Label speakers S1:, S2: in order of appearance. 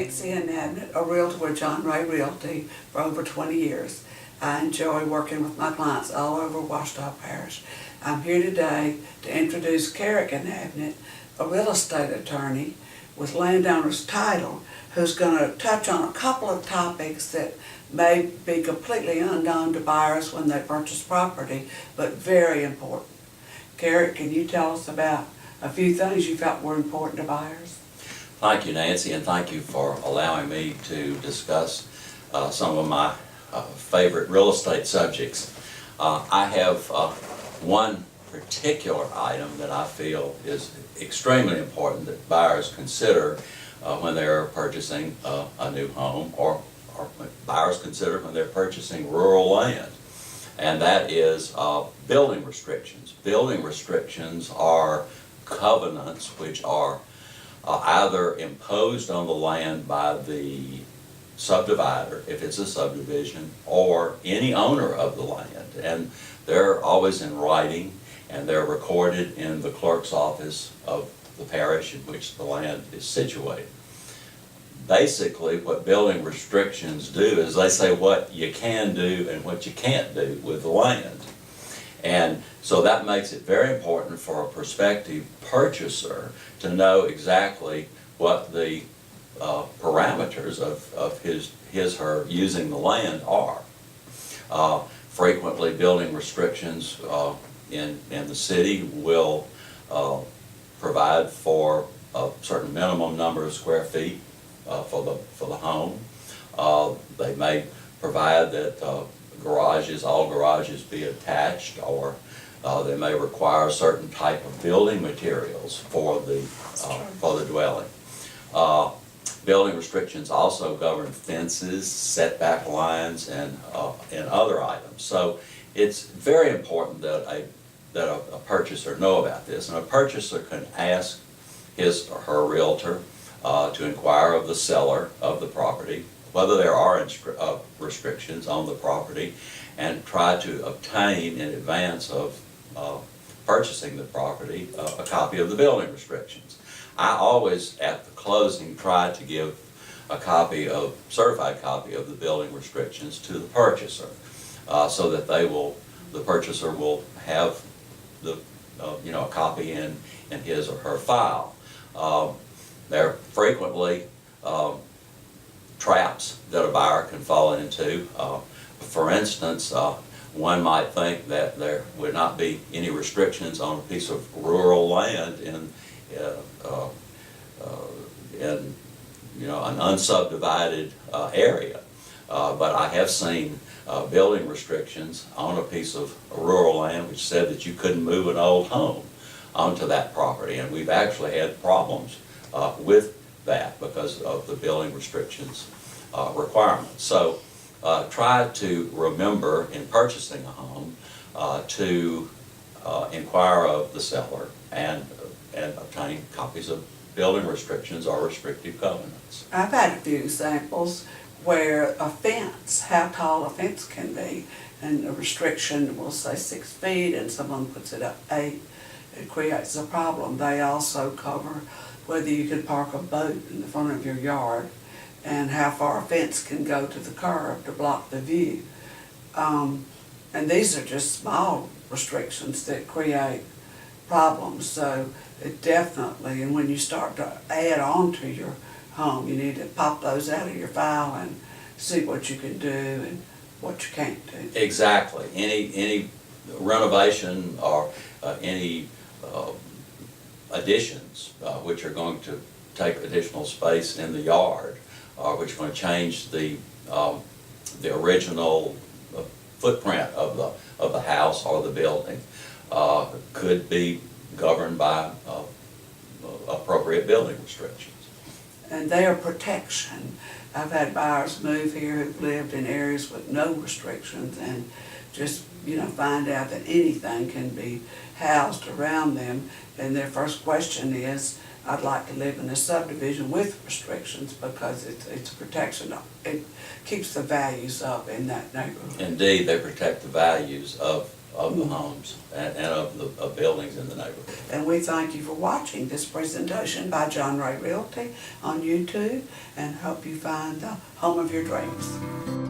S1: Nancy Inabnetts, a realtor with John Ray Realty for over 20 years. I enjoy working with my clients all over Washita Parish. I'm here today to introduce Carrick Inabnetts, a real estate attorney with landowner's title, who's going to touch on a couple of topics that may be completely unknown to buyers when they purchase property, but very important. Carrick, can you tell us about a few things you felt were important to buyers?
S2: Thank you, Nancy, and thank you for allowing me to discuss some of my favorite real estate subjects. I have one particular item that I feel is extremely important that buyers consider when they're purchasing a new home, or buyers consider when they're purchasing rural land, and that is building restrictions. Building restrictions are covenants which are either imposed on the land by the subdivider, if it's a subdivision, or any owner of the land. And they're always in writing, and they're recorded in the clerk's office of the parish in which the land is situated. Basically, what building restrictions do is they say what you can do and what you can't do with the land. And so that makes it very important for a prospective purchaser to know exactly what the parameters of her using the land are. Frequently, building restrictions in the city will provide for a certain minimum number of square feet for the home. They may provide that all garages be attached, or they may require a certain type of building materials for the dwelling. Building restrictions also govern fences, setback lines, and other items. So it's very important that a purchaser know about this, and a purchaser can ask his or her realtor to inquire of the seller of the property whether there are restrictions on the property, and try to obtain in advance of purchasing the property a copy of the building restrictions. I always, at the closing, try to give a certified copy of the building restrictions to the purchaser, so that the purchaser will have a copy in his or her file. There are frequently traps that a buyer can fall into. For instance, one might think that there would not be any restrictions on a piece of rural land in an unsubdivided area, but I have seen building restrictions on a piece of rural land which said that you couldn't move an old home onto that property, and we've actually had problems with that because of the building restrictions requirements. So try to remember in purchasing a home to inquire of the seller and obtain copies of building restrictions or restrictive covenants.
S1: I've had a few examples where a fence, how tall a fence can be, and a restriction will say 6 feet and someone puts it up 8. It creates a problem. They also cover whether you can park a boat in the front of your yard and how far a fence can go to the curb to block the view. And these are just small restrictions that create problems. So it definitely, and when you start to add on to your home, you need to pop those out of your file and see what you can do and what you can't do.
S2: Exactly. Any renovation or any additions which are going to take additional space in the yard, or which are going to change the original footprint of the house or the building, could be governed by appropriate building restrictions.
S1: And they are protection. I've had buyers move here who've lived in areas with no restrictions and just find out that anything can be housed around them, and their first question is, I'd like to live in a subdivision with restrictions, because it's a protection. It keeps the values up in that neighborhood.
S2: Indeed, they protect the values of of the homes and of buildings in the neighborhood.
S1: And we thank you for watching this presentation by John Ray Realty on YouTube, and hope you find the home of your dreams.